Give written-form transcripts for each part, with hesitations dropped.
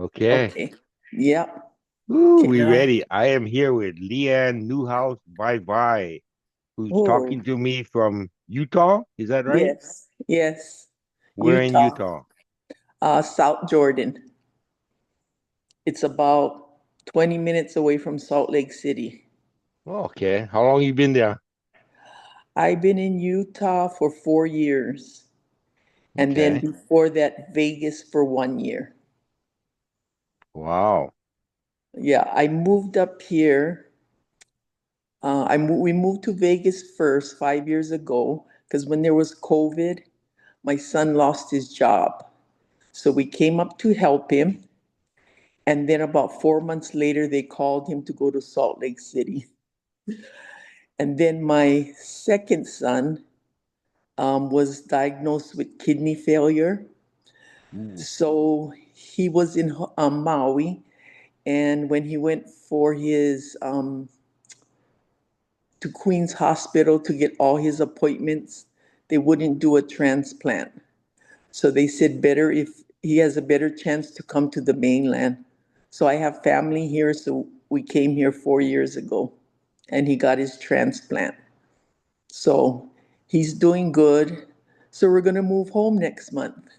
Okay. Okay. Yep. Ooh, Can we I? ready. I am here with LeeAnne Newhouse Vaivai, who's Oh, talking to me from Utah. Is that right? yes. Yes. We're in Utah, Utah. South Jordan. It's about 20 minutes away from Salt Lake City. Oh, okay. How long you been there? I've been in Utah for 4 years. And then Okay. before that, Vegas for 1 year. Wow. Yeah, I moved up here. We moved to Vegas first 5 years ago because when there was COVID, my son lost his job. So we came up to help him. And then about 4 months later, they called him to go to Salt Lake City. And then my second son was diagnosed with kidney failure. Ooh. So he was in Maui. And when he went for his to Queen's Hospital to get all his appointments, they wouldn't do a transplant. So they said better if he has a better chance to come to the mainland. So I have family here, so we came here 4 years ago and he got his transplant. So he's doing good. So we're gonna move home next month.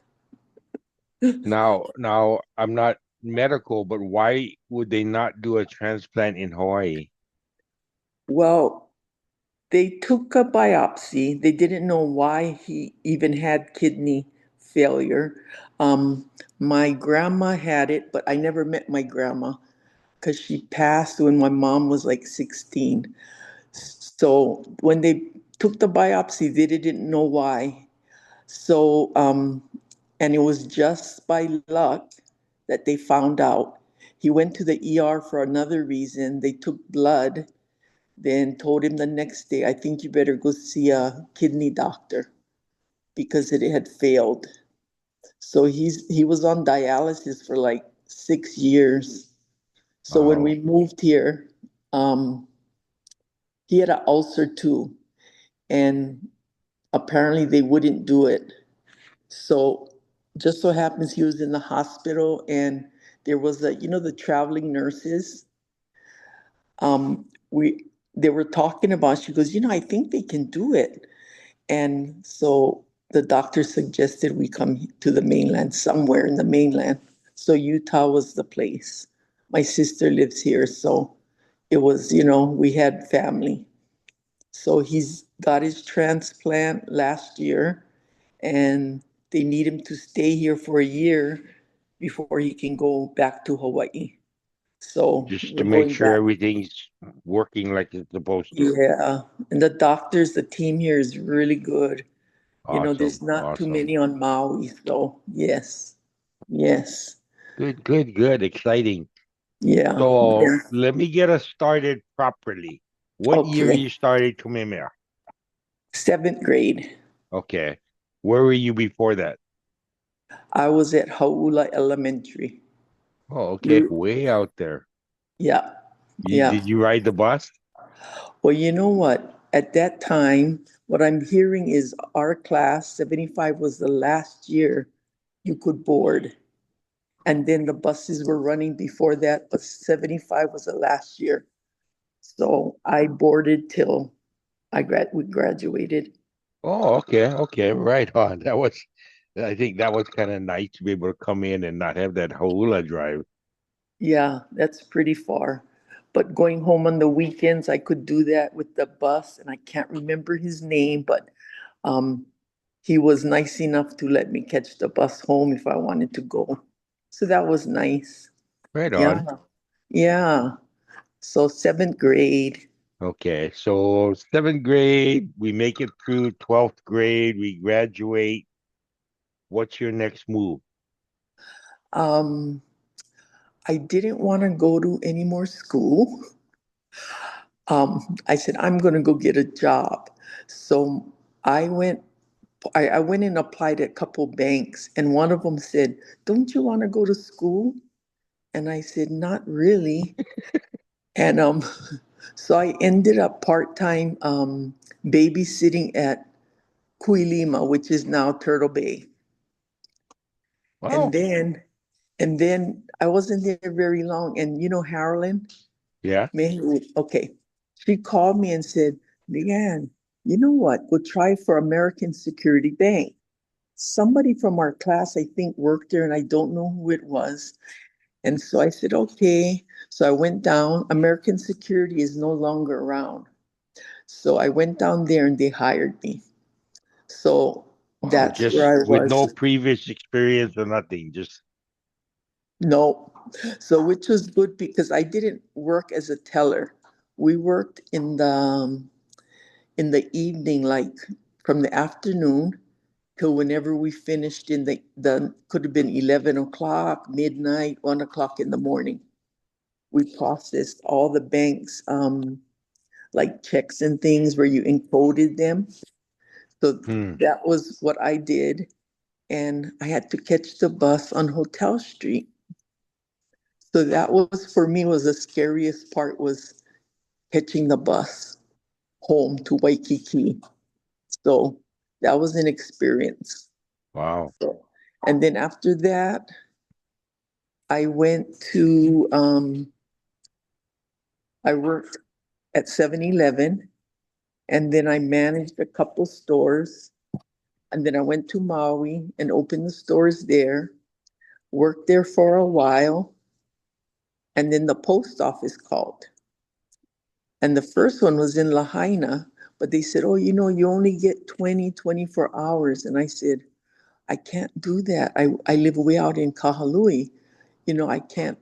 Now I'm not medical, but why would they not do a transplant in Hawaii? Well, they took a biopsy. They didn't know why he even had kidney failure. My grandma had it, but I never met my grandma because she passed when my mom was like 16. So when they took the biopsy, they didn't know why. So, and it was just by luck that they found out. He went to the ER for another reason. They took blood, then told him the next day, I think you better go see a kidney doctor because it had failed. So he was on dialysis for like 6 years. So when Wow. we moved here, um, he had an ulcer too, and apparently they wouldn't do it. So just so happens he was in the hospital, and there was the traveling nurses. We They were talking about. She goes, I think they can do it, and so the doctor suggested we come to the mainland, somewhere in the mainland. So Utah was the place. My sister lives here, so it was, we had family. So he's got his transplant last year, and they need him to stay here for a year before he can go back to Hawaii. So Just to we're make going sure back. everything's working like it's supposed to. Yeah. And the doctors, the team here is really good. Awesome. There's not too Awesome. many on Maui, so yes. Yes. Good, good, good. Exciting. Yeah. So Yeah. let me get us started properly. What year Okay. you started Kumemia? Seventh grade. Okay. Where were you before that? I was at Haula Elementary. Oh, okay. You, Way out there. yeah. You Yeah. did you ride the bus? Well, you know what? At that time, what I'm hearing is our class, 75, was the last year you could board. And then the buses were running before that, but 75 was the last year. So I boarded till we graduated. Oh, okay, okay, right on. I think that was kind of nice to be able to come in and not have that hula drive. Yeah, that's pretty far. But going home on the weekends, I could do that with the bus, and I can't remember his name, but um, he was nice enough to let me catch the bus home if I wanted to go. So that was nice. Right Yeah. on. Yeah. So seventh grade. Okay, so seventh grade, we make it through 12th grade, we graduate. What's your next move? Um, I didn't want to go to any more school. I said, I'm going to go get a job. So I went, I went and applied at a couple banks, and one of them said, don't you want to go to school? And I said, not really. And so I ended up part-time babysitting at Kuilima, which is now Turtle Bay. And Well, then, And then I wasn't there very long. And you know, Harlan, Yeah. okay. She called me and said, "LeeAnne, you know what? Go try for American Security Bank." Somebody from our class, I think, worked there, and I don't know who it was. And so I said, okay. So I went down. American Security is no longer around. So I went down there and they hired me. So Wow. that's Just where I with no was. previous experience or nothing. Just No. So which was good because I didn't work as a teller. We worked in the evening, like from the afternoon till whenever we finished in the could have been 11 o'clock, midnight, 1 o'clock in the morning. We processed all the banks, like checks and things where you encoded them. So hmm. that was what I did. And I had to catch the bus on Hotel Street. So that was for me was the scariest part was catching the bus home to Waikiki. So that was an experience. Wow. So, and then after that, I went to I worked at 7-Eleven, and then I managed a couple stores. And then I went to Maui and opened the stores there, worked there for a while, and then the post office called. And the first one was in Lahaina, but they said, oh, you know, you only get 20, 24 hours. And I said, I can't do that. I live way out in Kahalui. You know, I can't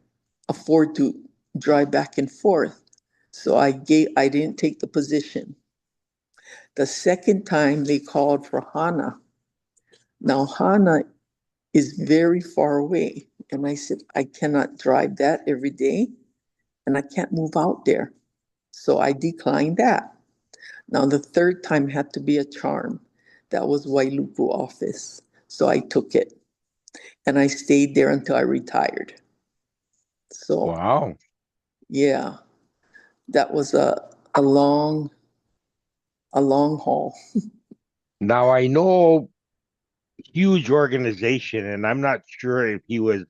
afford to drive back and forth. So I didn't take the position. The second time they called for Hana. Now Hana is very far away. And I said, I cannot drive that every day and I can't move out there. So I declined that. Now the third time had to be a charm. That was Wailuku office. So I took it and I stayed there until I retired. So Wow. yeah, that was a long haul. Now I know huge organization, and I'm not sure if he was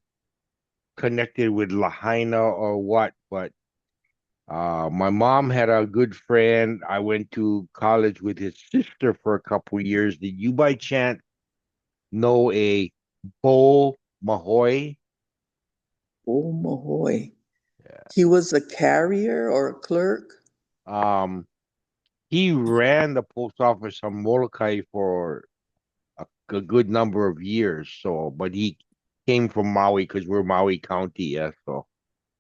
connected with Lahaina or what, but my mom had a good friend. I went to college with his sister for a couple years. Did you by chance know a Bo Mahoy? Oh Mahoy. He was a carrier or a clerk. Um, he ran the post office on Molokai for a good number of years. So, but he came from Maui because we're Maui County, yeah. So,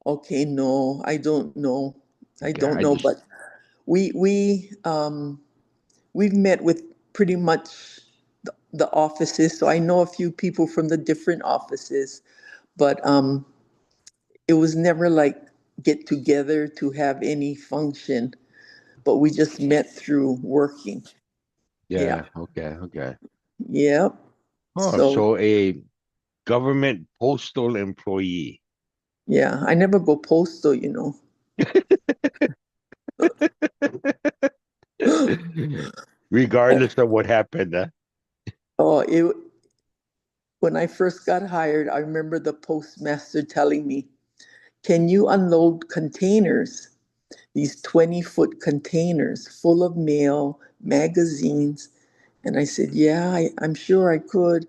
Okay, no, I don't know. I okay, don't I know, just but we we we've met with pretty much the offices, so I know a few people from the different offices, but it was never like get together to have any function, but we just met through working. Yeah. yeah, okay, okay. Yep. Oh, So so a government postal employee. yeah, I never go postal, you know. Regardless of what happened, huh? Oh, it when I first got hired, I remember the postmaster telling me, "Can you unload containers? These 20-foot containers full of mail, magazines." And I said, yeah, I'm sure I could.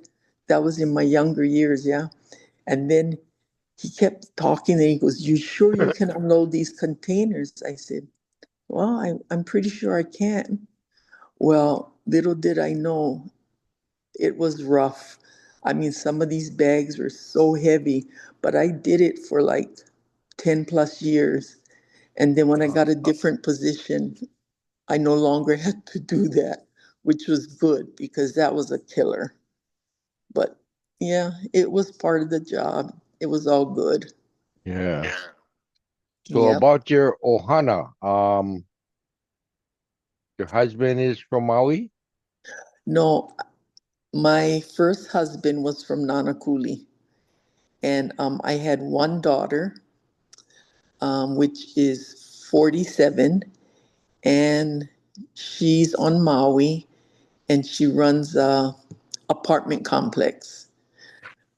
That was in my younger years, yeah. And then he kept talking and he goes, you sure you can unload these containers? I said, well, I'm pretty sure I can. Well, little did I know, it was rough. I mean, some of these bags were so heavy, but I did it for like 10 plus years. And then when I got a different position, I no longer had to do that, which was good because that was a killer. But yeah, it was part of the job. It was all good. Yeah. So Yep. about your Ohana, your husband is from Maui? No, my first husband was from Nanakuli, and I had one daughter, which is 47, and she's on Maui, and she runs a apartment complex.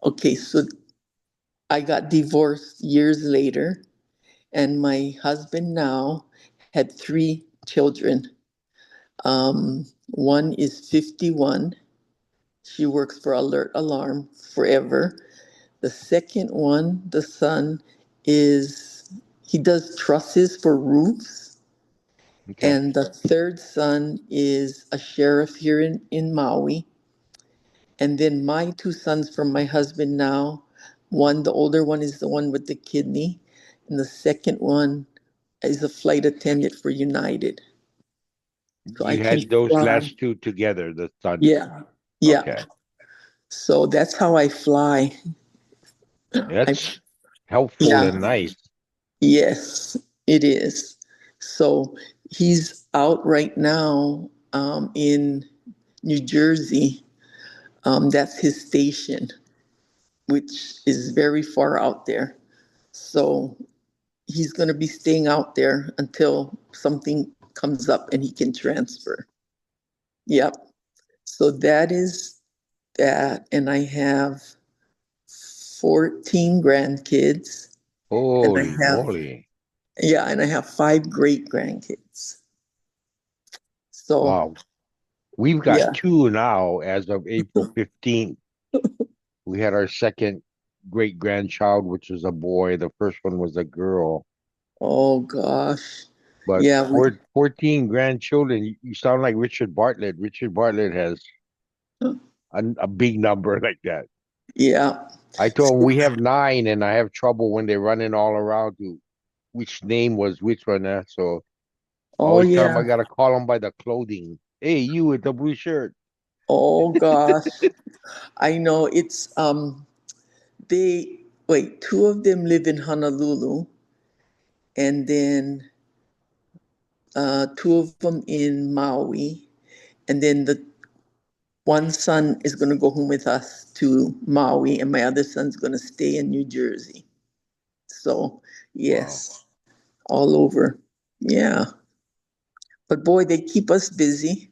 Okay, so I got divorced years later, and my husband now had three children. One is 51. She works for Alert Alarm forever. The second one, the son, is he does trusses for roofs. Okay. And the third son is a sheriff here in Maui. And then my two sons from my husband now, one, the older one is the one with the kidney, and the second one is a flight attendant for United. So I You can had those fly. last two together, the sons. Yeah. Yeah. Okay. So that's how I fly. I That's helpful yeah. and nice. Yes, it is. So he's out right now in New Jersey. That's his station, which is very far out there. So he's going to be staying out there until something comes up and he can transfer. Yep. So that is that. And I have 14 grandkids. And I Holy have, moly. yeah, and I have five great grandkids. So, Wow. We've got yeah. two now as of April 15th. We had our second great grandchild, which was a boy. The first one was a girl. Oh, gosh. But Yeah. for 14 grandchildren, you sound like Richard Bartlett. Richard Bartlett has a big number like that. Yeah. I told him we have nine, and I have trouble when they're running all around to which name was which one. So I Oh, always tell him yeah. I gotta call them by the clothing. Hey, you with the blue shirt. Oh, gosh. I know they, wait, two of them live in Honolulu, and then two of them in Maui, and then the one son is going to go home with us to Maui, and my other son's going to stay in New Jersey. So, Wow. yes, all over. Yeah. But boy, they keep us busy.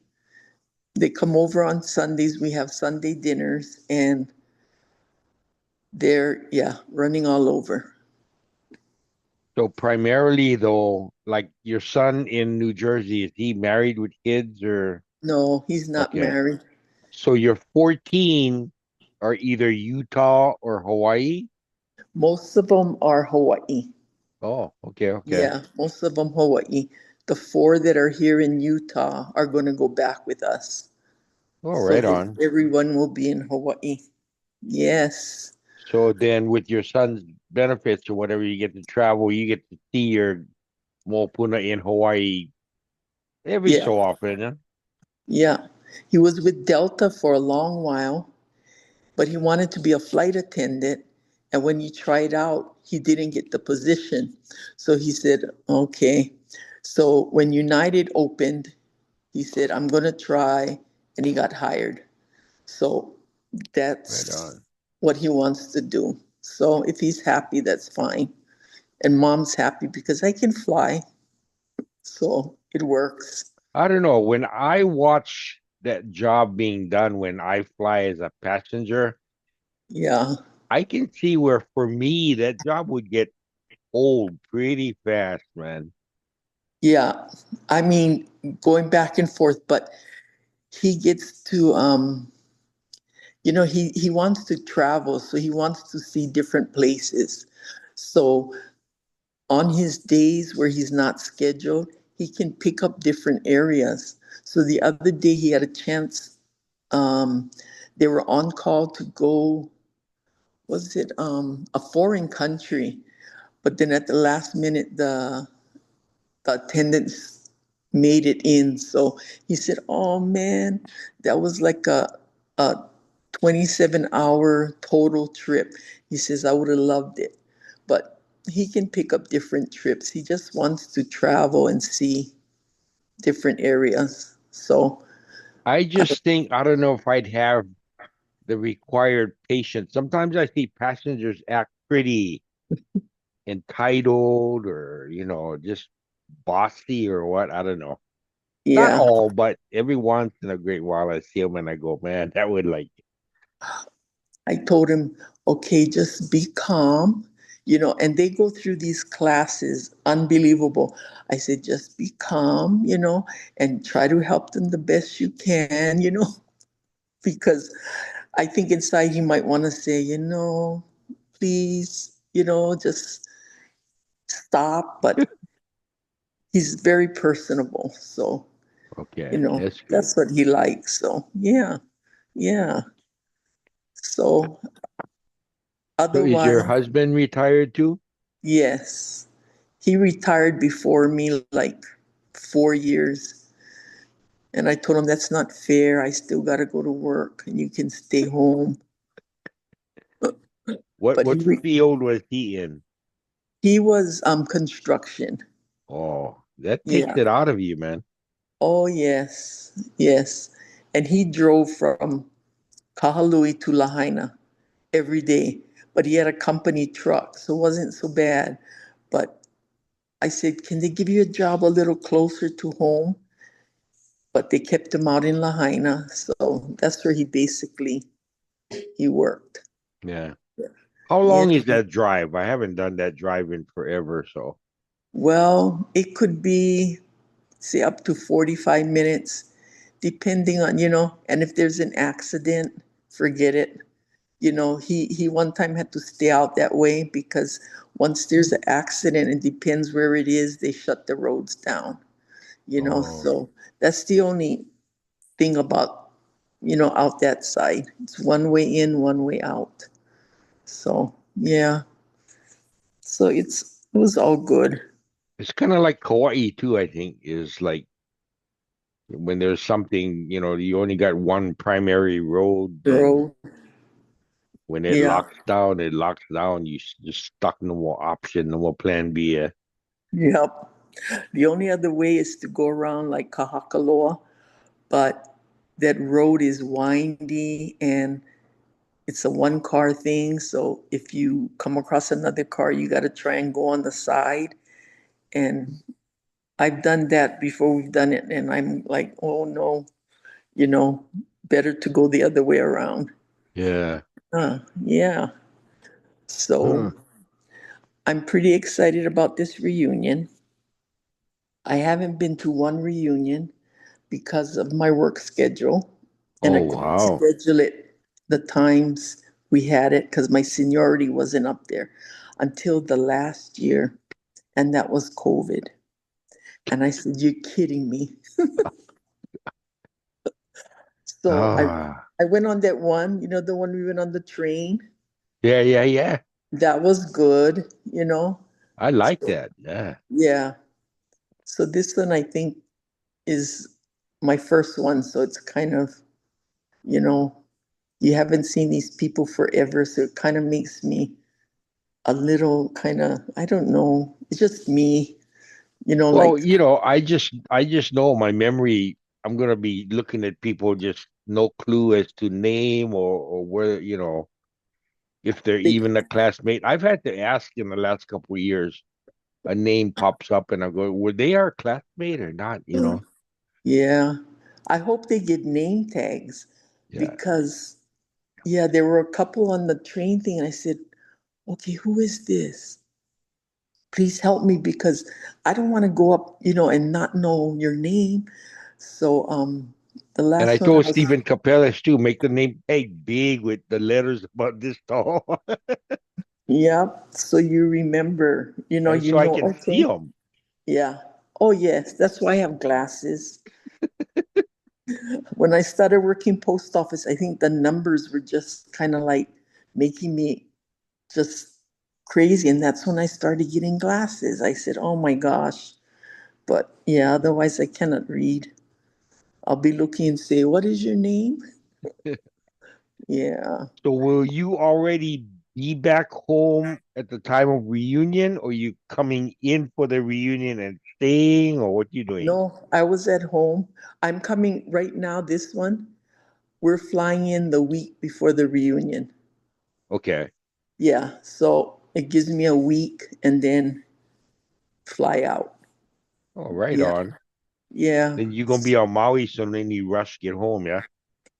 They come over on Sundays. We have Sunday dinners, and they're, yeah, running all over. So primarily though, like your son in New Jersey, is he married with kids or No, he's not okay. married. So your 14 are either Utah or Hawaii? Most of them are Hawaii. Oh, okay, okay. Yeah, most of them Hawaii. The four that are here in Utah are going to go back with us. Oh, So right on. everyone will be in Hawaii. Yes. So then with your son's benefits or whatever, you get to travel, you get to see your Mopuna in Hawaii every Yeah. so often. Huh? Yeah. He was with Delta for a long while, but he wanted to be a flight attendant. And when he tried out, he didn't get the position. So he said, okay. So when United opened, he said, I'm going to try. And he got hired. So Right that's on. what he wants to do. So if he's happy, that's fine. And mom's happy because I can fly. So it works. I don't know. When I watch that job being done when I fly as a passenger, Yeah. I can see where for me that job would get old pretty fast, man. Yeah. I mean, going back and forth, but he gets to he wants to travel, so he wants to see different places. So on his days where he's not scheduled, he can pick up different areas. So the other day he had a chance, um, they were on call to go, was it a foreign country? But then at the last minute the attendants made it in. So he said, "Oh man, that was like a 27-hour total trip." He says, "I would have loved it." But he can pick up different trips. He just wants to travel and see different areas. So, I I, just think I don't know if I'd have the required patience. Sometimes I see passengers act pretty entitled or, just bossy or what. I don't know. Not yeah, all, but every once in a great while I see them and I go, man, that would like, I told him, okay, just be calm, and they go through these classes, unbelievable. I said, just be calm, and try to help them the best you can, because I think inside he might want to say, please, just stop. But he's very personable. So, Okay, that's good. that's what he likes. So, yeah, yeah. So, So is your otherwise, husband retired too? yes. He retired before me like 4 years. And I told him that's not fair. I still got to go to work and you can stay home. What But what field was he in? he was construction. Oh, that takes Yeah. it out of you, man. Oh yes. Yes. And he drove from Kahalui to Lahaina every day. But he had a company truck, so it wasn't so bad. But I said, can they give you a job a little closer to home? But they kept him out in Lahaina, so that's where he worked. Yeah. How Yeah. long is that drive? I haven't done that drive in forever, so. Well, it could be, say, up to 45 minutes, depending on, and if there's an accident, forget it. He one time had to stay out that way because once there's an accident, it depends where it is, they shut the roads down, Oh, so that's the only thing about, out that side. It's one way in, one way out. So yeah, so it was all good. it's kind of like Kauai too, I think, is like when there's something, you only got one primary road, and Girl, when it yeah, locks down, it locks down. Just stuck, no more option, no more plan B. yep. The only other way is to go around like Kahakaloa, but that road is windy and it's a one car thing. So if you come across another car, you got to try and go on the side. And I've done that before we've done it. And I'm like, oh no, you know, better to go the other way around. Yeah. Yeah. So Huh. I'm pretty excited about this reunion. I haven't been to one reunion because of my work schedule, and I Oh, couldn't wow. schedule it the times we had it because my seniority wasn't up there until the last year, and that was COVID. And I said, "You're kidding me." So Ah, I went on that one, the one we went on the train. yeah, yeah, yeah. That was good. I like So, that. Yeah. yeah. So this one I think is my first one. So it's kind of, you know, you haven't seen these people forever. So it kind of makes me a little kind of, I don't know, it's just me, Well, like, I just know my memory. I'm gonna be looking at people just no clue as to name or where, if they're they, even a classmate. I've had to ask in the last couple of years. A name pops up and I go, were they our classmate or not? yeah. I hope they get name tags Yeah. because, yeah, there were a couple on the train thing. And I said, okay, who is this? Please help me because I don't want to go up, and not know your name. So the And I last one I told was, Stephen Capellas too, make the name tag big with the letters about this tall. yeah, so you remember, And so I can see okay, them. yeah. Oh yes, that's why I have glasses. When I started working post office, I think the numbers were just kind of like making me just crazy. And that's when I started getting glasses. I said, oh my gosh. But yeah, otherwise I cannot read. I'll be looking and say, what is your name? Yeah. So will you already be back home at the time of reunion, or you coming in for the reunion and staying, or what you doing? No, I was at home. I'm coming right now, this one. We're flying in the week before the reunion. Okay. Yeah. So it gives me a week and then fly out. Oh, right Yeah. on. Yeah. Then you're gonna be on Maui, so then you rush get home, yeah?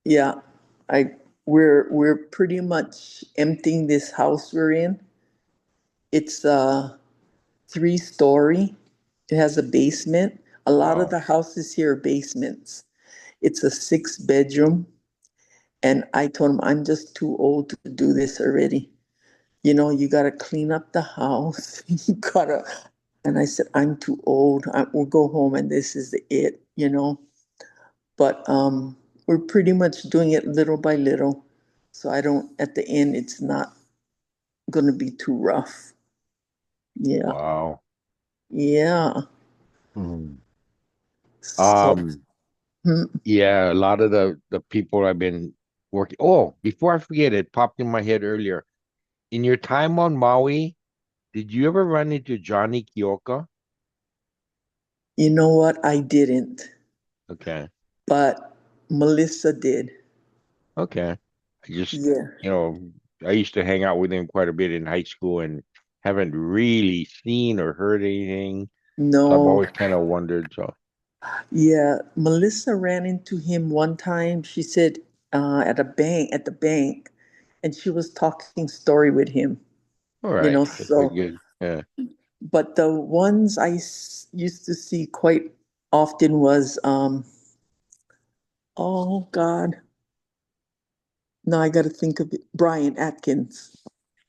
Yeah. I we're pretty much emptying this house we're in. It's 3-story. It has a basement. A lot of Wow. the houses here are basements. It's a 6 bedroom. And I told him, I'm just too old to do this already. You got to clean up the house. You got to. And I said, I'm too old. We'll go home and this is it. But we're pretty much doing it little by little. So I don't, at the end, it's not going to be too rough. Yeah. Wow. Yeah. Hmm. So, Um, hmm, yeah, a lot of the people I've been working. Oh, before I forget, it popped in my head earlier. In your time on Maui, did you ever run into Johnny Kyoka? you know what? I didn't, Okay. but Melissa did. Okay. I just, Yeah. you know, I used to hang out with him quite a bit in high school and haven't really seen or heard anything. So I've No. always kind of wondered. So, Yeah. Melissa ran into him one time. She said at the bank, and she was talking story with him. all You right. know, That's pretty so good. Yeah. but the ones used to see quite often was oh God, now I got to think of it. Brian Atkins.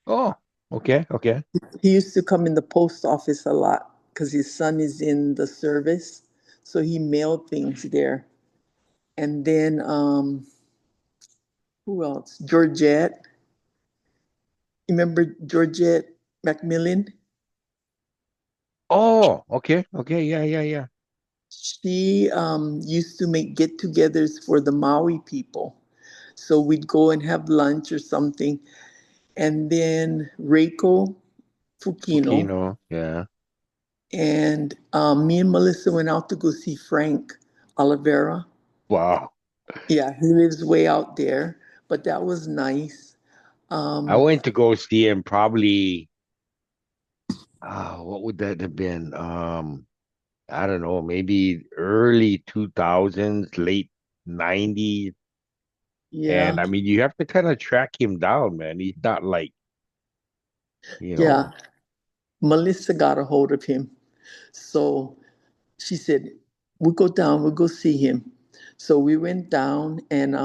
Oh, okay. Okay. He used to come in the post office a lot because his son is in the service, so he mailed things there. And then who else? Georgette. You remember Georgette Macmillan? Oh, okay. Okay. Yeah. Yeah. Yeah. She used to make get-togethers for the Maui people. So we'd go and have lunch or something. And then Reiko Fukino Fukino. Yeah. and me and Melissa went out to go see Frank Oliveira. Wow. Yeah, he lives way out there, but that was nice. I Um, went to go see him probably, what would that have been? I don't know, maybe early 2000s, late 90s. yeah, And I mean, you have to kind of track him down, man. He's not like, you yeah. know, Melissa got a hold of him. So she said, we'll go down, we'll go see him. So we went down and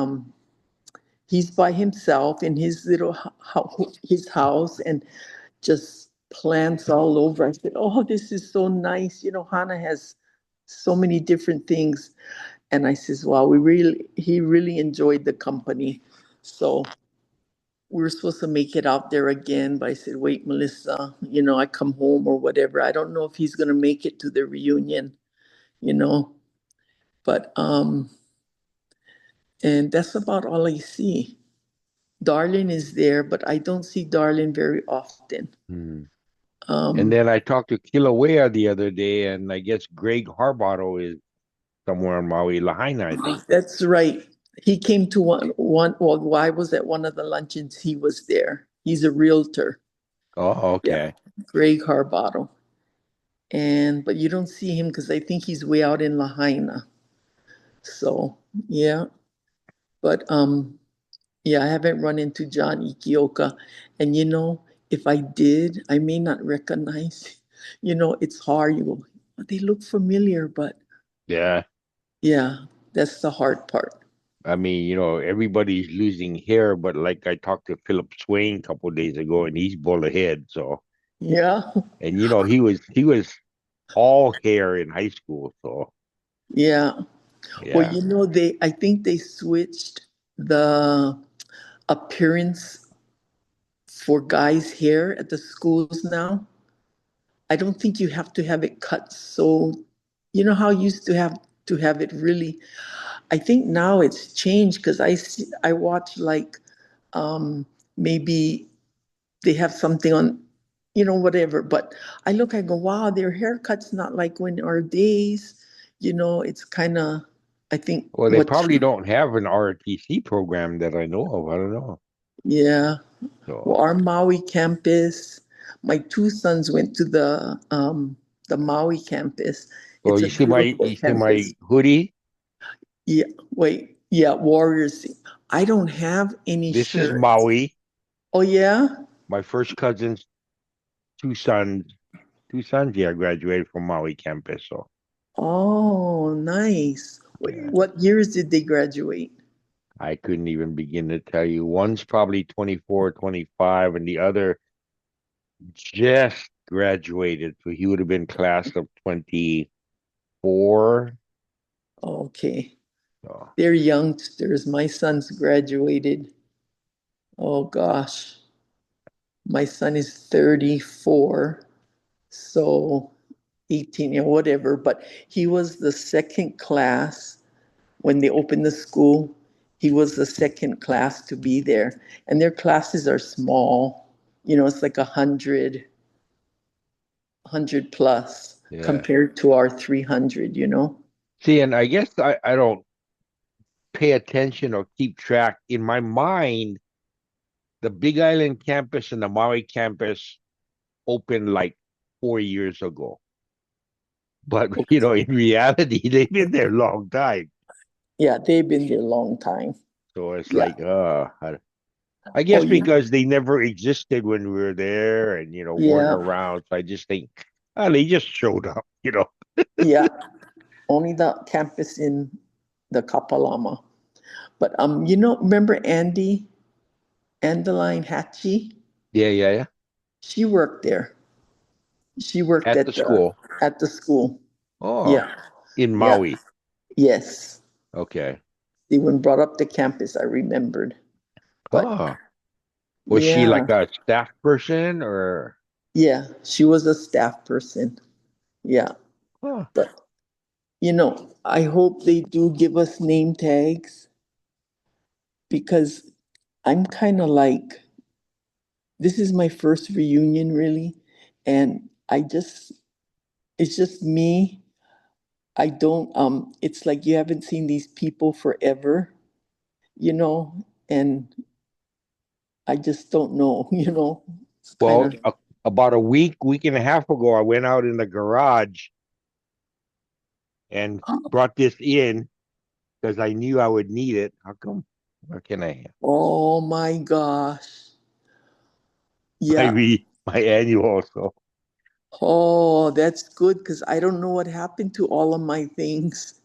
he's by himself in his little his house and just plants all over. I said, "Oh, this is so nice." Hana has so many different things, and I says, "Wow, he really enjoyed the company." So we were supposed to make it out there again, but I said, "Wait, Melissa, I come home or whatever. I don't know if he's gonna make it to the reunion, you know." But and that's about all I see. Darlene is there, but I don't see Darlene very often. hmm. And Um, then I talked to Kilauea the other day, and I guess Greg Harbottle is somewhere in Maui, Lahaina, I think. that's right. He came to well, I was at one of the luncheons. He was there. He's a realtor. Oh, Yeah, okay. Greg Harbottle. But you don't see him because I think he's way out in Lahaina. So yeah, but yeah, I haven't run into John Ikioka, and if I did, I may not recognize. It's hard. You go, "Oh, they look familiar," but Yeah. yeah, that's the hard part. I mean, everybody's losing hair, but like I talked to Philip Swain a couple of days ago, and he's bald head. So, Yeah, and he was all hair in high school. So, yeah. Well, yeah. I think they switched the appearance for guys' hair at the schools now. I don't think you have to have it cut so, how you used to have it really. I think now it's changed because I watch like maybe they have something on, whatever. But I go, wow, their haircut's not like when our days, it's kind of, I think Well, they what, probably don't have an ROTC program that I know of. I don't know. yeah. Well, So, our Maui campus, my two sons went to the Maui campus. well, It's a you see my beautiful you see my campus. hoodie? Yeah, wait, yeah, Warriors. I don't have any This is shirts. Maui. Oh yeah? My first cousin's two sons, two sons, yeah, graduated from Maui campus. So Oh, nice. yeah, What years did they graduate? I couldn't even begin to tell you. One's probably 24, 25, and the other just graduated. So he would have been class of 24. Okay. So They're youngsters. My son's graduated. Oh gosh. My son is 34, so 18 or whatever, but he was the second class when they opened the school. He was the second class to be there. And their classes are small. It's like 100 plus yeah. compared to our 300. See, and I guess I don't pay attention or keep track. In my mind, the Big Island campus and the Maui campus opened like 4 years ago. But in reality, they've been there a long time. Yeah, they've been there a long time. So it's Yeah. like, I Oh, guess because they never existed when we were there and weren't yeah, around. So I just think, they just showed up. yeah. Only the campus in the Kapalama. But remember Andeline Hatchie? Yeah, yeah, yeah. She worked there. She worked At the school. at the school. Oh, Yeah, in yeah, Maui. yes. Okay. They when brought up the campus, I remembered. But Oh, was she yeah, like a staff person or? yeah, she was a staff person. Yeah, Huh. but I hope they do give us name tags because I'm kind of like, this is my first reunion really, and it's just me. I don't, it's like you haven't seen these people forever, you know, and I just don't know, it's kind Well, of, about a week and a half ago, I went out in the garage and brought this in because I knew I would need it. How come? Where can I have oh my gosh. my Yeah. my annual? So Oh, that's good because I don't know what happened to all of my things.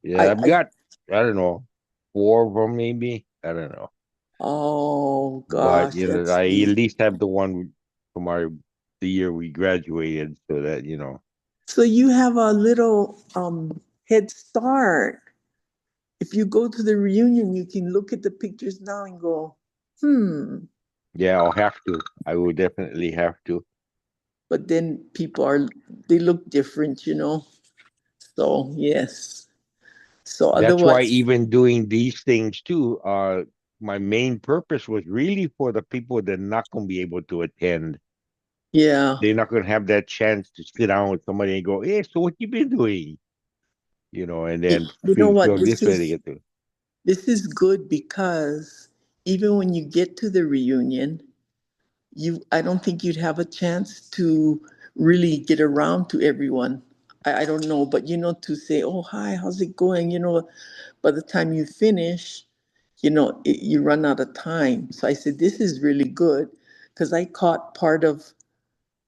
yeah, I, I've I, got I don't know 4 of them maybe. I don't know, oh but gosh, that's I at neat. least have the one from the year we graduated, so that So you have a little head start. If you go to the reunion, you can look at the pictures now and go, hmm. yeah, I'll have to. I will definitely have to. But then they look different. So yes. So That's why otherwise, even doing these things too, my main purpose was really for the people that are not going to be able to attend. yeah. They're not going to have that chance to sit down with somebody and go, "Hey, so what you been doing?" And then You know what? feel this way to get to. This is good because even when you get to the reunion, I don't think you'd have a chance to really get around to everyone. I don't know, but to say, "Oh, hi, how's it going?" By the time you finish, you run out of time. So I said, this is really good because I caught part of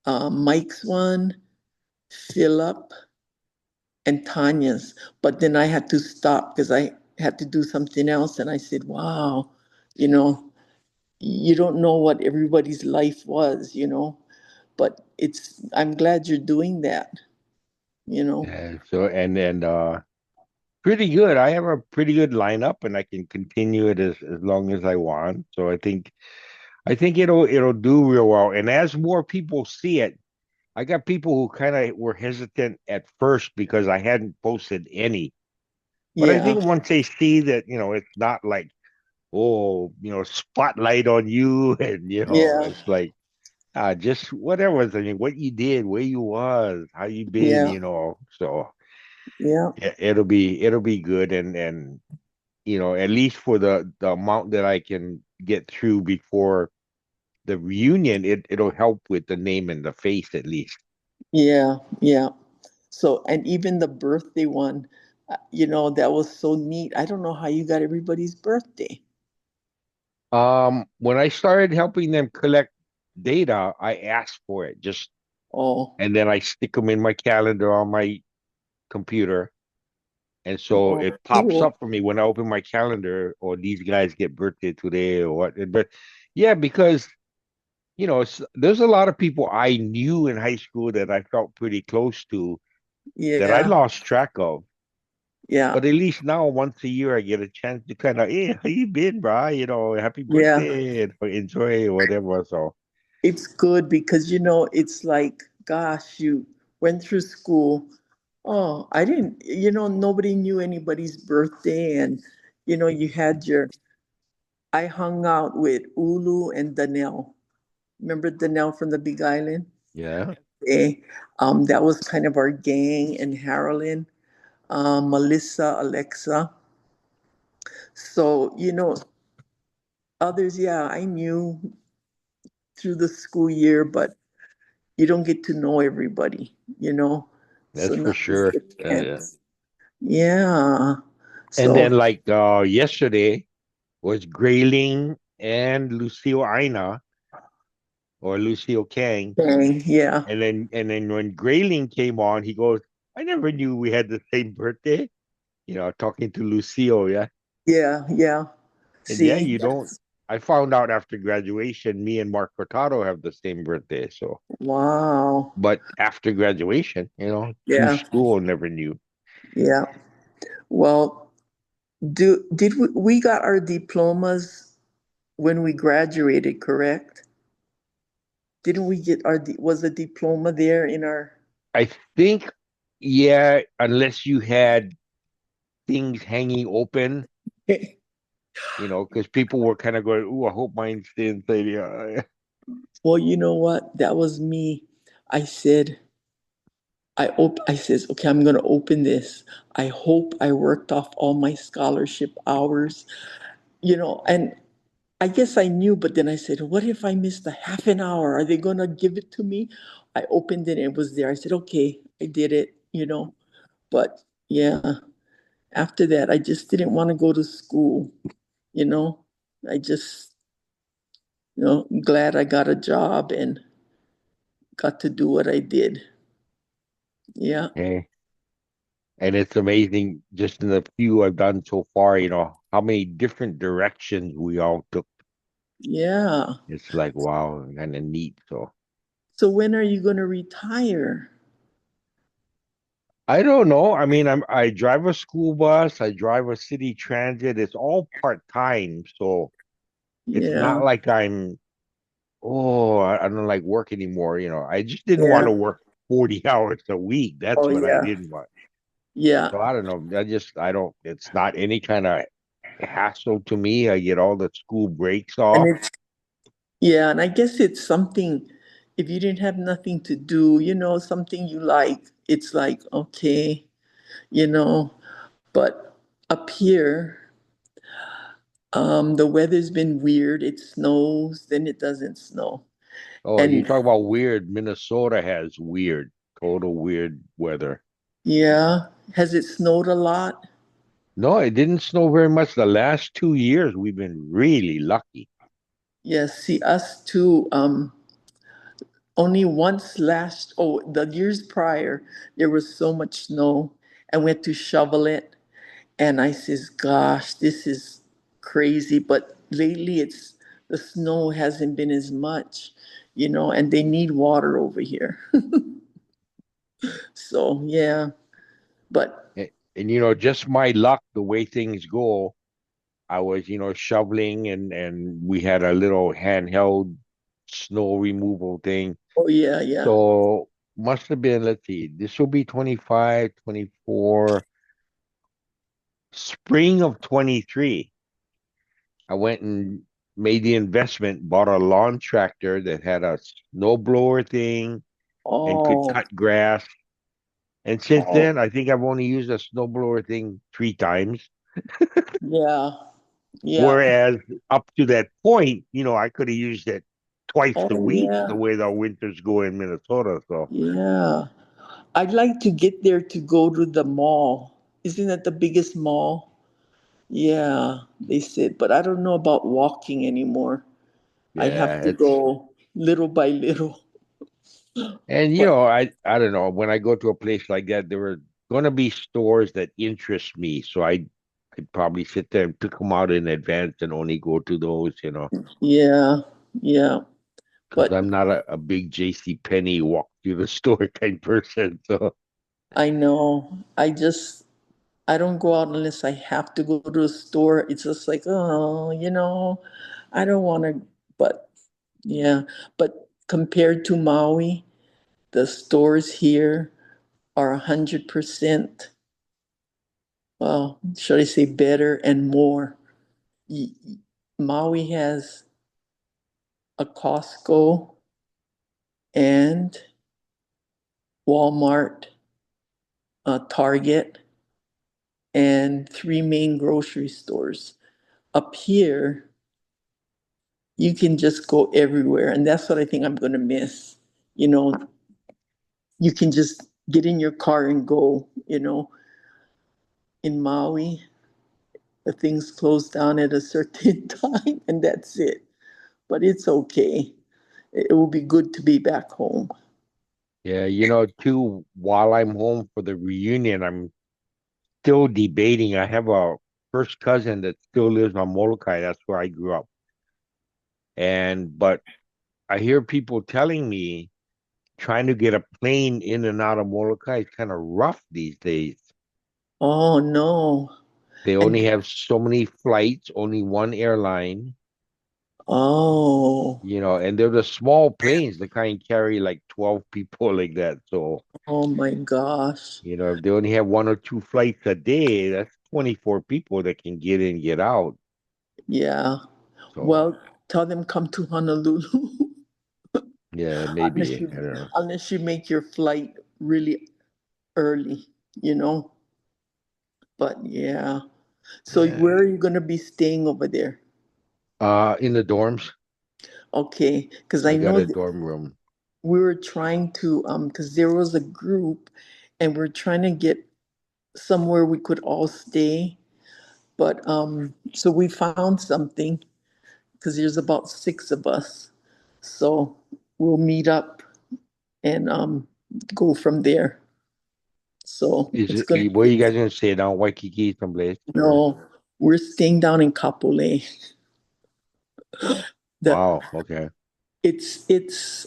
Mike's one, Philip, and Tanya's, but then I had to stop because I had to do something else. And I said, wow, you know, you don't know what everybody's life was, but I'm glad you're doing that. Yeah. So and pretty good. I have a pretty good lineup, and I can continue it as long as I want. So I think it'll do real well. And as more people see it, I got people who kind of were hesitant at first because I hadn't posted any. But I Yeah, think once they see that, it's not like, oh, spotlight on you and yeah, it's like just whatever. I mean, what you did, where you was, how you been, yeah, so yeah, it'll be good and at least for the amount that I can get through before the reunion, it'll help with the name and the face at least. yeah, yeah. So, and even the birthday one, That was so neat. I don't know how you got everybody's birthday. When I started helping them collect data, I asked for it just, Oh, and then I stick them in my calendar on my computer. And so oh, it pops cool. up for me when I open my calendar, or these guys get birthday today or what. But yeah, because there's a lot of people I knew in high school that I felt pretty close to that I Yeah, lost track of. yeah, But at least now, once a year, I get a chance to kind of, hey, how you been, bro? Happy yeah. birthday, and enjoy or whatever. So It's good because it's like, gosh, you went through school. Oh, I didn't, nobody knew anybody's birthday, and you had I hung out with Ulu and Danelle. Remember Danelle from the Big Island? yeah, Eh, that was kind of our gang, and Harolyn, Melissa, Alexa. So, others, yeah, I knew through the school year, but you don't get to know everybody. So that's now for it's sure. the Yeah. chance. Yeah. And So, then like yesterday was Grayling and Lucio Aina or Lucio Kang. dang, yeah, And then when Grayling came on, he goes, I never knew we had the same birthday. Talking to Lucio, yeah. yeah, yeah. And yeah, See, you don't. I found out after graduation, me and Mark Cortado have the same birthday. So, wow. but after graduation, through Yeah, school, never knew. yeah. Well, did we got our diplomas when we graduated, correct? Didn't we get was a diploma there in our I think, yeah, unless you had things hanging open, because people were kind of going, "Ooh, I hope mine's staying inside." Yeah, Well, you know what? That was me. I said, I says, okay, I'm gonna open this. I hope I worked off all my scholarship hours, and I guess I knew, but then I said, what if I missed a half an hour? Are they gonna give it to me? I opened it and it was there. I said, okay, I did it. But yeah, after that, I just didn't want to go to school, you know. I just, glad I got a job and got to do what I did. Yeah, okay. And it's amazing just in the few I've done so far, how many different directions we all took. yeah. It's like, wow, kind of neat. So So when are you gonna retire? I don't know. I mean, I drive a school bus, I drive a city transit. It's all part-time, so it's not Yeah, like I don't like work anymore. I just didn't want yeah. to work 40 hours a week. That's Oh what I yeah, didn't want. yeah. So I don't know. I don't, it's not any kind of hassle to me. I get all the school breaks And off. it's Yeah, and I guess it's something, if you didn't have nothing to do, something you like, it's like, okay, you know, but up here, the weather's been weird. It snows, then it doesn't snow. Oh, you And talk about weird. Minnesota has weird, total weird weather. yeah, has it snowed a lot? No, it didn't snow very much. The last 2 years, we've been really lucky. Yes, see, us too. Only once the years prior, there was so much snow. I went to shovel it. And I says, gosh, this is crazy. But lately the snow hasn't been as much, and they need water over here. So yeah. But And just my luck, the way things go, I was, shoveling and we had a little handheld snow removal thing. oh yeah, yeah. So must have been, let's see, this will be 25, 24, spring of 23. I went and made the investment, bought a lawn tractor that had a snow blower thing and could Oh, cut grass. And since oh then, I think I've only used a snowblower thing 3 times. yeah, yeah. Whereas up to that point, I could have used it twice a Oh week the yeah, way the winters go in Minnesota. So yeah. I'd like to get there to go to the mall. isn't that the biggest mall? Yeah, they said, but I don't know about walking anymore. I have Yeah, to it's go little by little. and But I don't know, when I go to a place like that, there were gonna be stores that interest me, so I'd probably sit there and pick them out in advance and only go to those, yeah, yeah. because But I'm not a big JC Penney walk through the store kind person. So I know I don't go out unless I have to go to a store. It's just like, oh, I don't want to, but yeah. But compared to Maui, the stores here are 100%, well, should I say better and more. Y- Maui has a Costco and Walmart, a Target, and three main grocery stores. Up here, you can just go everywhere. And that's what I think I'm going to miss. You know, you can just get in your car and go, in Maui, the things close down at a certain time and that's it. But it's okay. It will be good to be back home. yeah, too, while I'm home for the reunion, I'm still debating. I have a first cousin that still lives on Molokai. That's where I grew up. But I hear people telling me trying to get a plane in and out of Molokai is kind of rough these days. Oh, no. They only And, have so many flights, only one airline, oh, and they're the small planes that kind of carry like 12 people like that. So, oh my gosh. if they only have one or two flights a day, that's 24 people that can get in, get out. Yeah. So, Well, tell them come to Honolulu. yeah, unless maybe. you I don't know. unless you make your flight really early, you know. But yeah. So Yeah. where are you gonna be staying over there? In the dorms, Okay, because I I got know a dorm room. we were trying to because there was a group and we're trying to get somewhere we could all stay. But so we found something because there's about six of us. So we'll meet up and go from there. So it's gonna Where be you guys gonna stay down Waikiki someplace or no, we're staying down in Kapolei. The wow, okay. it's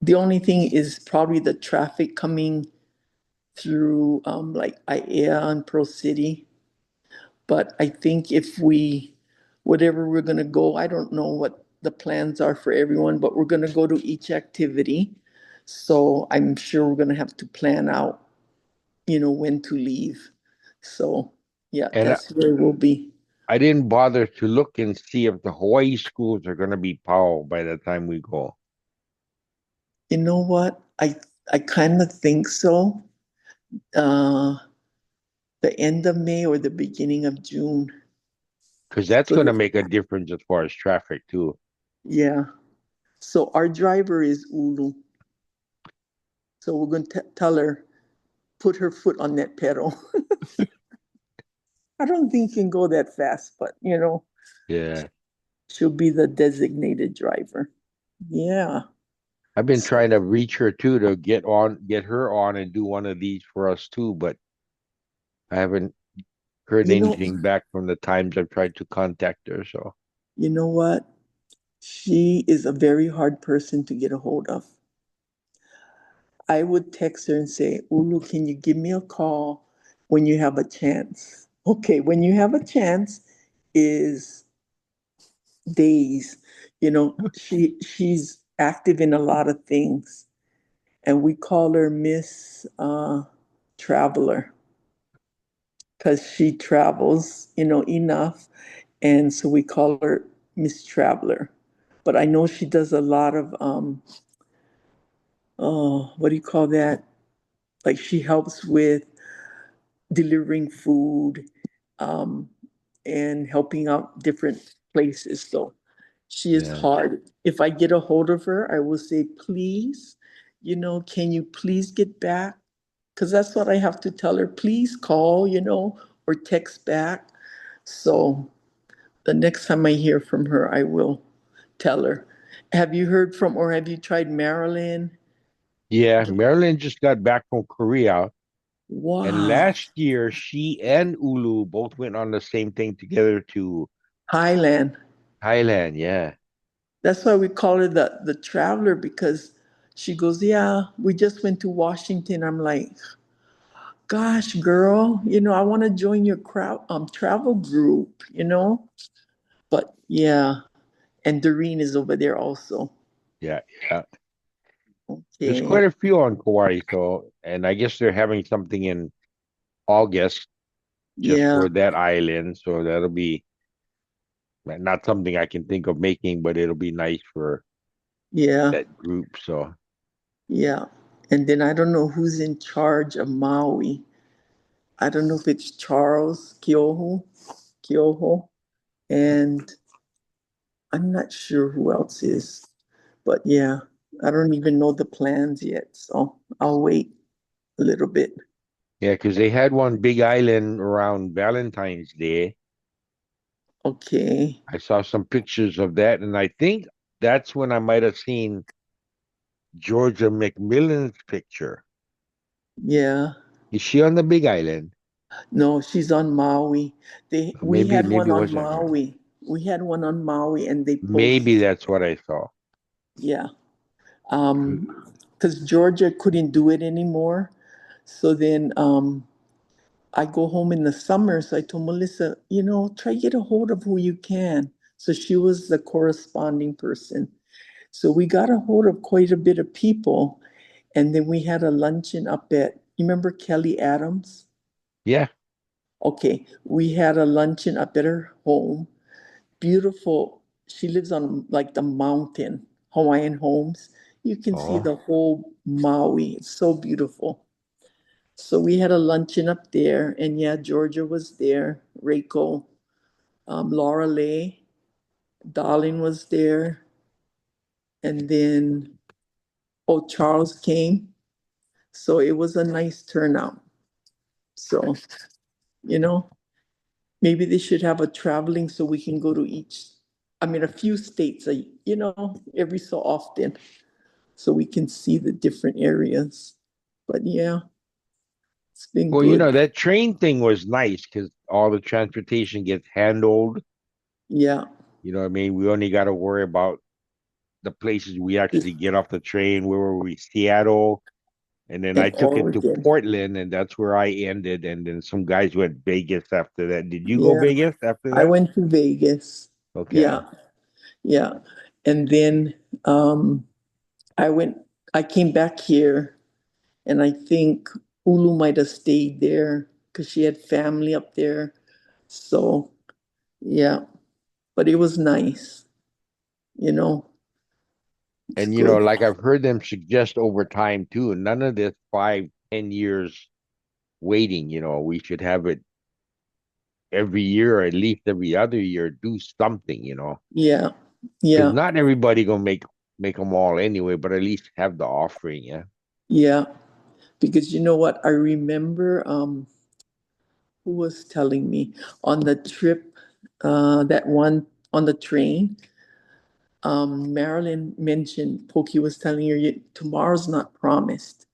the only thing is probably the traffic coming through like Aiea and Pro City. But I think if we whatever we're gonna go, I don't know what the plans are for everyone, but we're gonna go to each activity. So I'm sure we're gonna have to plan out, when to leave. So yeah, And that's where we'll be. I didn't bother to look and see if the Hawaii schools are gonna be POW by the time we go. You know what? I kind of think so. Uh, the end of May or the beginning of June. Because that's So gonna make a difference as far as traffic too. yeah. So our driver is Ulu. So we're going to tell her put her foot on that pedal. I don't think she can go that fast, but Yeah. she'll be the designated driver. Yeah. I've been So trying to reach her too to get her on and do one of these for us too, but I haven't heard you know, anything back from the times I've tried to contact her. So you know what? She is a very hard person to get a hold of. I would text her and say, Ulu, can you give me a call when you have a chance? Okay, when you have a chance is days. She's active in a lot of things. And we call her Miss Traveler because she travels, enough. And so we call her Miss Traveler. But I know she does a lot of oh, what do you call that? Like she helps with delivering food, um, and helping out different places. So she is yeah. hard. If I get a hold of her, I will say, please, can you please get back? because that's what I have to tell her. Please call, or text back. So the next time I hear from her, I will tell her. Have you heard from, or have you tried Marilyn? Yeah, Marilyn just got back from Korea, and Wow. last year she and Ulu both went on the same thing together to Highland. Thailand. Yeah, That's why we call her the traveler because she goes, yeah, we just went to Washington. I'm like, gosh, girl, I want to join your crowd travel group, But yeah, and Doreen is over there also. yeah, yeah. There's Okay. quite a few on Kauai, so and I guess they're having something in August just Yeah, for that island. So that'll be not something I can think of making, but it'll be nice for yeah, that group. So yeah. And then I don't know who's in charge of Maui. I don't know if it's Charles Kyoho, and I'm not sure who else is. But yeah, I don't even know the plans yet, so I'll wait a little bit. yeah, because they had one big island around Valentine's Day. Okay. I saw some pictures of that, and I think that's when I might have seen Georgia McMillan's picture. Yeah. Is she on the Big Island? No, she's on Maui. We Maybe had maybe one it on wasn't her. Maui. We had one on Maui and they Maybe posted. that's what I saw. Yeah. Because Georgia couldn't do it anymore. So then I go home in the summer. So I told Melissa, try get a hold of who you can. So she was the corresponding person. So we got a hold of quite a bit of people. And then we had a luncheon up at, you remember Kelly Adams? Yeah. Okay, we had a luncheon up at her home. Beautiful. She lives on like the mountain, Hawaiian homes. You can see Oh. the whole Maui. It's so beautiful. So we had a luncheon up there, and yeah, Georgia was there. Reiko, Laura Lee, Darling was there, and then Charles came. So it was a nice turnout. So you know, maybe they should have a traveling so we can go to a few states, every so often, so we can see the different areas. But yeah, it's been Well, good. that train thing was nice because all the transportation gets handled. Yeah, You know what I mean? We only got to worry about the places we actually get off the train. Where were we? Seattle. And then in I took it to Oregon. Portland, and that's where I ended. And then some guys went Vegas after that. Did you go Yeah, Vegas after I that? went to Vegas. Okay. Yeah, yeah. And then I went, I came back here, and I think Ulu might have stayed there because she had family up there. So, yeah, but it was nice, you know, it's And good. like I've heard them suggest over time too. None of this 5, 10 years waiting. We should have it every year, or at least every other year. Do something. Yeah, Because yeah, not everybody gonna make them all anyway, but at least have the offering. Yeah. yeah. Because you know what? I remember who was telling me on the trip, that one on the train, Marilyn mentioned, Pokey was telling her, tomorrow's not promised.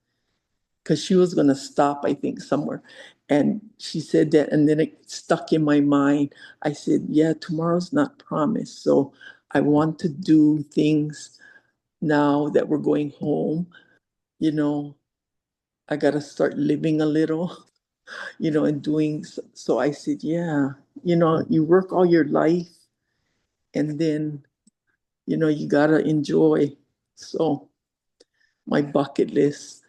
Because she was going to stop, I think, somewhere. And she said that, and then it stuck in my mind. I said, yeah, tomorrow's not promised. So I want to do things now that we're going home. You know, I got to start living a little, and doing. So I said, yeah, you work all your life and then, you got to enjoy. So my bucket list.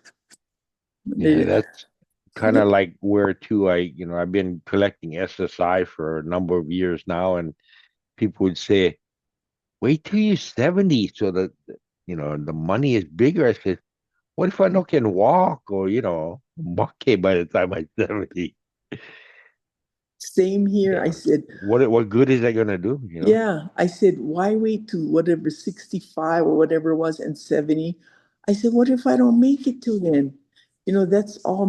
Yeah, Yeah, that's kind of like where too I've been collecting SSI for a number of years now, and people would say, wait till you're 70 so that the money is bigger. I said, what if I don't can walk or monkey by the time I'm 70? same here. I said, What good is that gonna do, yeah, I said, why wait to whatever 65 or whatever it was and 70? I said, what if I don't make it till then? that's all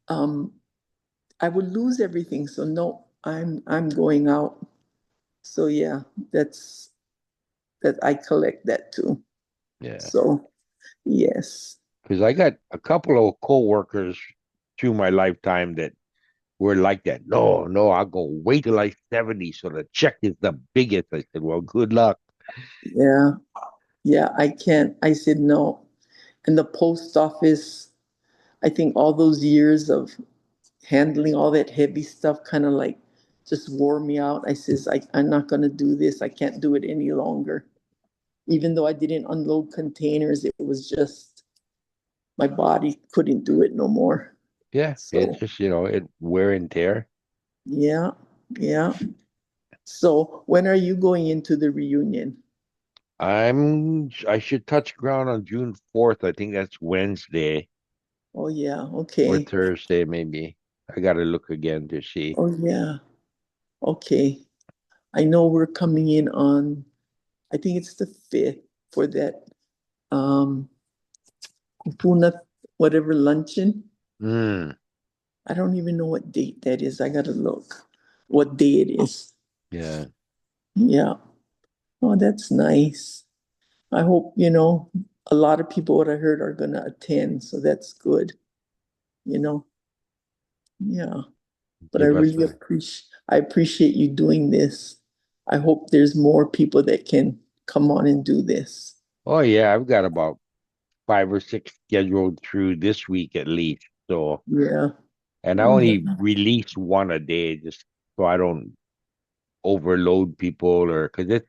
um, I would lose everything. So no, I'm going out. So yeah, that's that I collect that too. Yeah. So yes. Because I got a couple of coworkers through my lifetime that were like that. No, no, I'll go wait till I'm 70 so the check is the biggest. I said, well, good luck. Yeah. Yeah, I can't. I said no. And the post office, I think all those years of handling all that heavy stuff kind of like just wore me out. I says, I'm not going to do this. I can't do it any longer. Even though I didn't unload containers, it was just my body couldn't do it no more. Yeah, it's So, just, it wear and tear. yeah, yeah. So, when are you going into the reunion? I should touch ground on June 4th. I think that's Wednesday Oh, yeah, or okay. Thursday, maybe. I gotta look again to see. Oh, yeah, okay. I know we're coming in on, I think it's the 5th for that um Kupuna, whatever luncheon. Mm, I don't even know what date that is. I gotta look what day it is. yeah. Yeah. Oh, that's nice. I hope, a lot of people what I heard are gonna attend, so that's good, you know. Yeah. But Give us a I appreciate you doing this. I hope there's more people that can come on and do this. Oh yeah, I've got about 5 or 6 scheduled through this week at least. So, Yeah. and I Yeah. only release one a day just so I don't overload people or because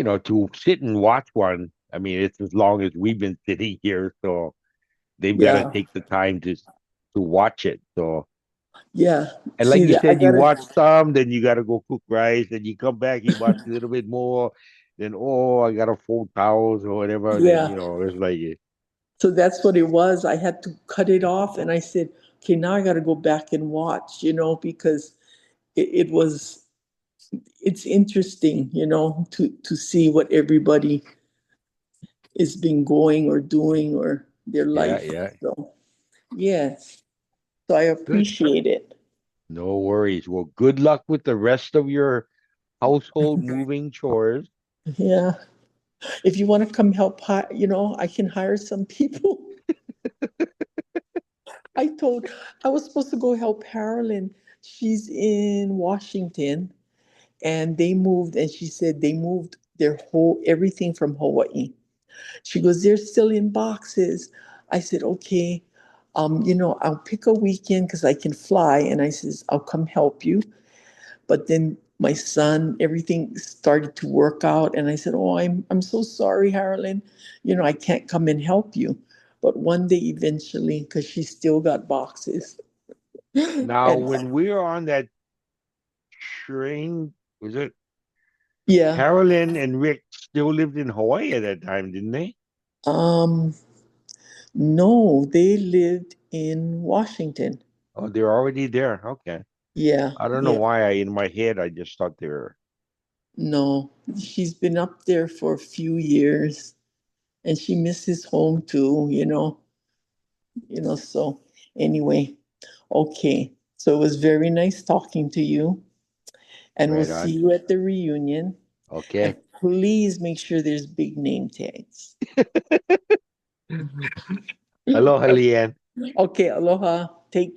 to sit and watch one. I mean, it's as long as we've been sitting here, so they've got to Yeah. take the time to watch it. So, Yeah. and like See you that I said, you gotta watch some, then you got to go cook rice, then you come back, you watch a little bit more, then I got to fold towels or whatever. Then yeah. it's like So that's what it was. I had to cut it off and I said, okay, now I gotta go back and watch, because it was it's interesting, to see what everybody is been going or doing or their yeah, life. yeah, So yes. So I good. appreciate it. No worries. Well, good luck with the rest of your household moving chores. Yeah. If you want to come help, I can hire some people. I told I was supposed to go help Carolyn. She's in Washington and they moved, and she said they moved their whole everything from Hawaii. She goes, they're still in boxes. I said, okay, I'll pick a weekend because I can fly. And I says, I'll come help you. But then my son, everything started to work out. And I said, oh, I'm so sorry, Harlan. I can't come and help you. But one day eventually, because she still got boxes. Now, And when we were on that train, was it yeah, Carolyn and Rick still lived in Hawaii at that time, didn't they? um, no, they lived in Washington. Oh, they're already there. Okay. Yeah, I don't know yeah. why in my head I just thought they were. No, she's been up there for a few years and she misses home too, so anyway, okay. So it was very nice talking to you and we'll Right see on. you at the reunion. And Okay. please make sure there's big name tags. Aloha, LeeAnne. Okay, aloha. Take